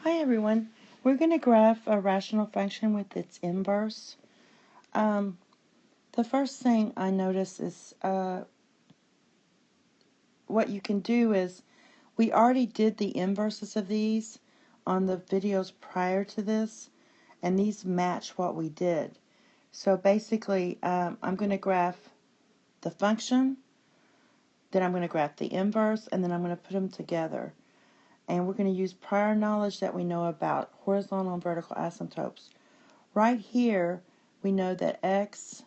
Hi everyone. We're going to graph a rational function with its inverse. The first thing I notice is what you can do is we already did the inverses of these on the videos prior to this, and these match what we did. So basically, I'm going to graph the function, then I'm going to graph the inverse, and then I'm going to put them together. And we're going to use prior knowledge that we know about horizontal and vertical asymptotes. Right here, we know that x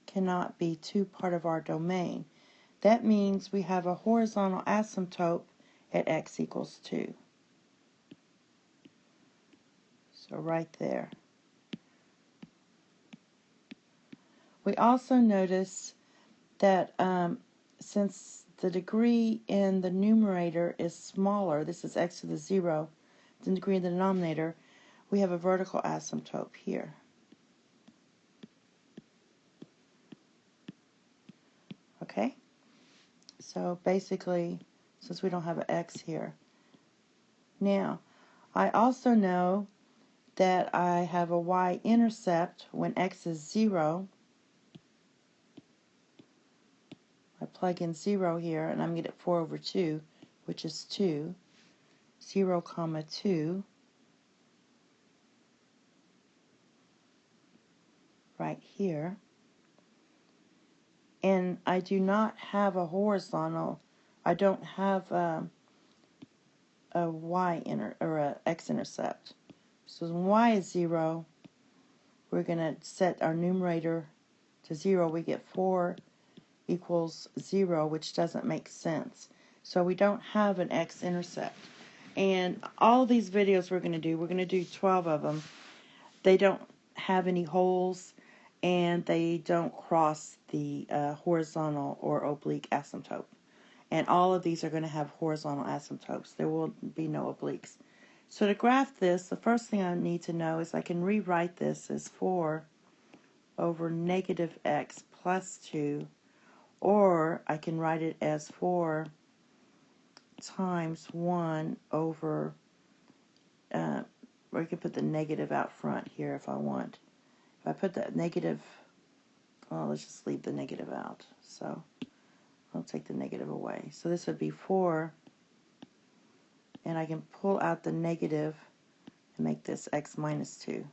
cannot be 2 part of our domain. That means we have a horizontal asymptote at x equals 2. So right there. We also notice that since the degree in the numerator is smaller, this is x to the 0, than the degree in the denominator, we have a vertical asymptote here. Okay? So basically, since we don't have an x here. Now, I also know that I have a y-intercept when x is 0. I plug in 0 here, and I'm going to get 4 over 2, which is 2. 0, comma 2. Right here. And I do not have a horizontal. I don't have a x-intercept. So when y is 0, we're going to set our numerator to 0. We get 4 equals 0, which doesn't make sense. So we don't have an x-intercept. And all these videos we're going to do 12 of them. They don't have any holes, and they don't cross the horizontal or oblique asymptote. And all of these are going to have horizontal asymptotes. There will be no obliques. So to graph this, the first thing I need to know is I can rewrite this as 4 over negative x plus 2, or I can write it as 4 times 1 over, or I can put the negative out front here if I want. If I put that negative, well, let's just leave the negative out. So I'll take the negative away. So this would be 4, and I can pull out the negative and make this x minus 2.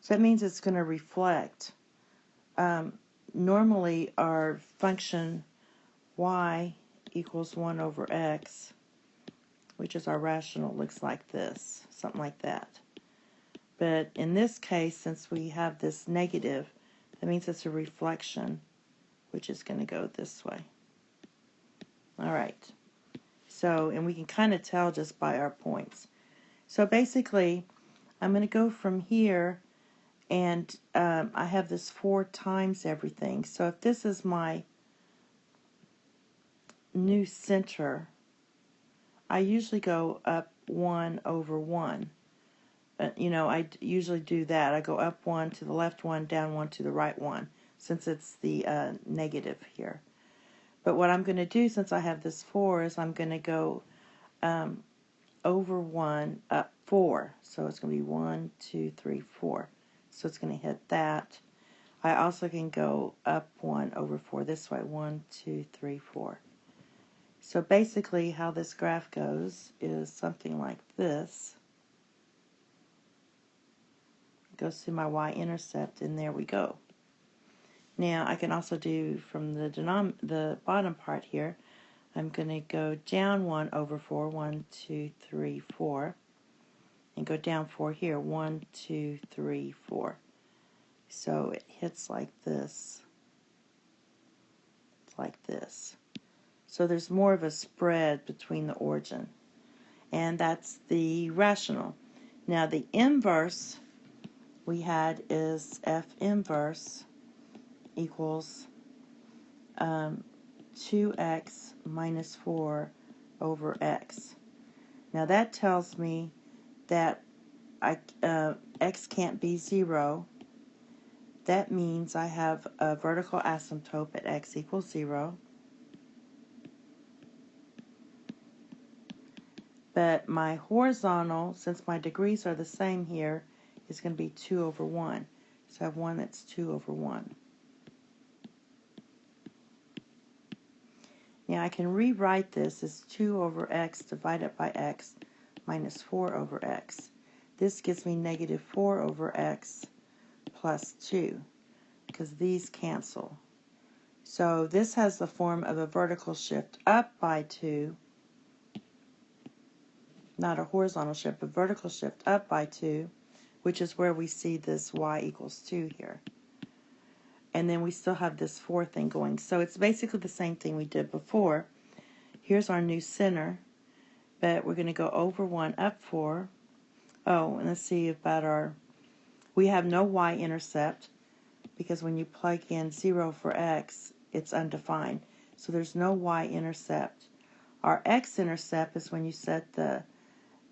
So that means it's going to reflect. Normally our function y equals 1 over x, which is our rational, looks like this, something like that. But in this case, since we have this negative, that means it's a reflection, which is going to go this way. All right. So, and we can kind of tell just by our points. So basically, I'm going to go from here, and I have this 4 times everything. So if this is my new center, I usually go up 1 over 1. I usually do that. I go up 1 to the left 1, down 1 to the right 1, since it's the negative here. But what I'm going to do, since I have this 4, is I'm going to go over 1, up 4. So it's going to be 1, 2, 3, 4. So it's going to hit that. I also can go up 1 over 4 this way. 1, 2, 3, 4. So basically how this graph goes is something like this. It goes through my y-intercept, and there we go. Now I can also do from the bottom part here, I'm going to go down 1 over 4, 1, 2, 3, 4, and go down 4 here, 1, 2, 3, 4. So it hits like this. It's like this. So there's more of a spread between the origin. And that's the rational. Now the inverse we had is f inverse equals 2x minus 4 over x. Now that tells me that x can't be 0. That means I have a vertical asymptote at x equals 0. But my horizontal, since my degrees are the same here, is going to be 2 over 1. So I have one that's 2 over 1. Now I can rewrite this as 2 over x divided by x minus 4 over x. This gives me negative 4 over x plus 2, because these cancel. So this has the form of a vertical shift up by 2, not a horizontal shift, but vertical shift up by 2, which is where we see this y equals 2 here. And then we still have this 4 thing going. So it's basically the same thing we did before. Here's our new center, but we're going to go over 1, up 4. Oh, and let's see about our, we have no y-intercept, because when you plug in 0 for x, it's undefined. So there's no y-intercept. Our x-intercept is when you set the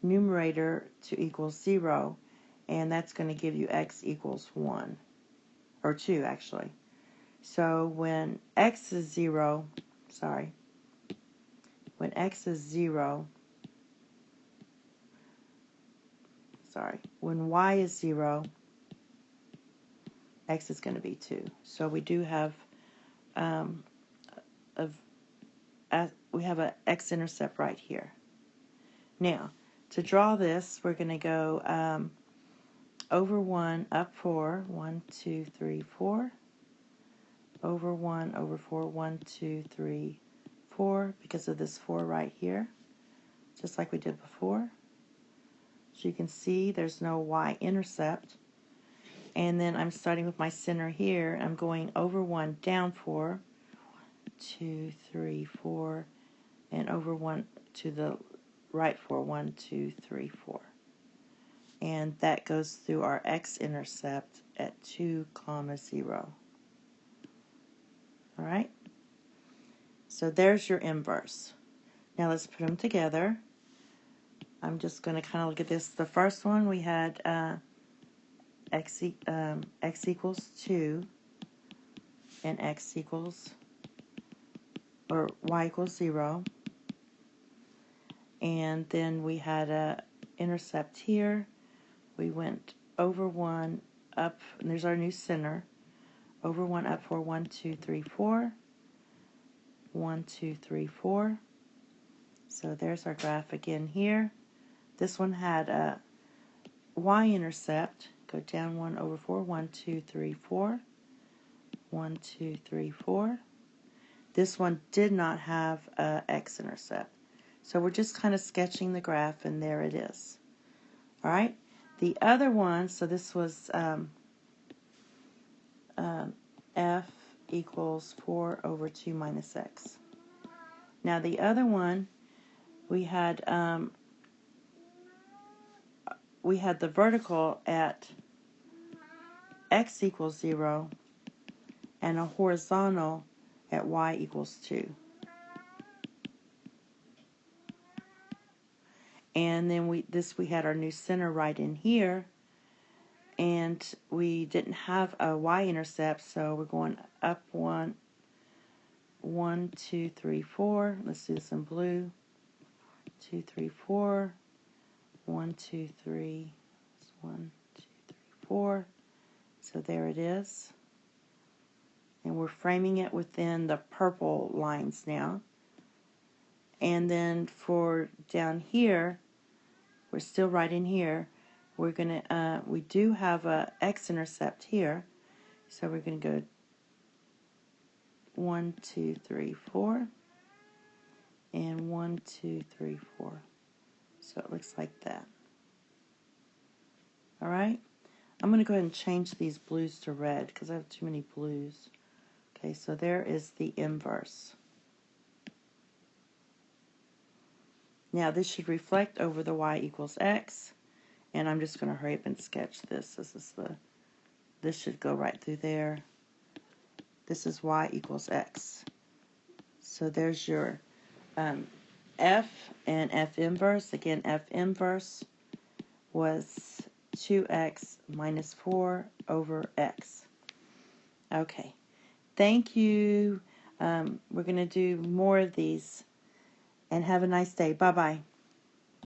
numerator to equal 0, and that's going to give you x equals 1, or 2 actually. So when x is 0, when x is 0, when y is 0, x is going to be 2. So we do have we have an x-intercept right here. Now, to draw this, we're going to go over 1, up 4, 1, 2, 3, 4, over 1, over 4, 1, 2, 3, 4, because of this 4 right here, just like we did before. So you can see there's no y-intercept. And then I'm starting with my center here. I'm going over 1, down 4, 2, 3, 4, and over 1 to the right 4, 1, 2, 3, 4. And that goes through our x-intercept at 2, 0. All right? So there's your inverse. Now let's put them together. I'm just going to kind of look at this. The first one we had x equals 2 and x equals, or y equals 0. And then we had a intercept here. We went over 1, up, and there's our new center. Over 1, up 4, 1, 2, 3, 4. 1, 2, 3, 4. So there's our graph again here. This one had a y-intercept. Go down 1 over 4, 1, 2, 3, 4. 1, 2, 3, 4. This one did not have a x-intercept. So we're just kind of sketching the graph, and there it is. All right. The other one, so this was f equals 4 over 2 minus x. Now the other one, we had the vertical at x equals 0 and a horizontal at y equals 2. And then we had our new center right in here, and we didn't have a y-intercept, so we're going up 1, 1, 2, 3, 4. Let's do this in blue. 2, 3, 4. 1, 2, 3. 1, 2, 3, 4. So there it is. And we're framing it within the purple lines now. And then for down here, we're still right in here. We're gonna we do have a x-intercept here, so we're gonna go 1, 2, 3, 4, and 1, 2, 3, 4. So it looks like that. All right. I'm gonna go ahead and change these blues to red because I have too many blues. Okay, so there is the inverse. Now this should reflect over the y equals x, and I'm just going to hurry up and sketch this. This should go right through there. This is y equals x. So there's your f and f inverse. Again, f inverse was 2x minus 4 over x. Okay, thank you. We're going to do more of these. And have a nice day. Bye-bye.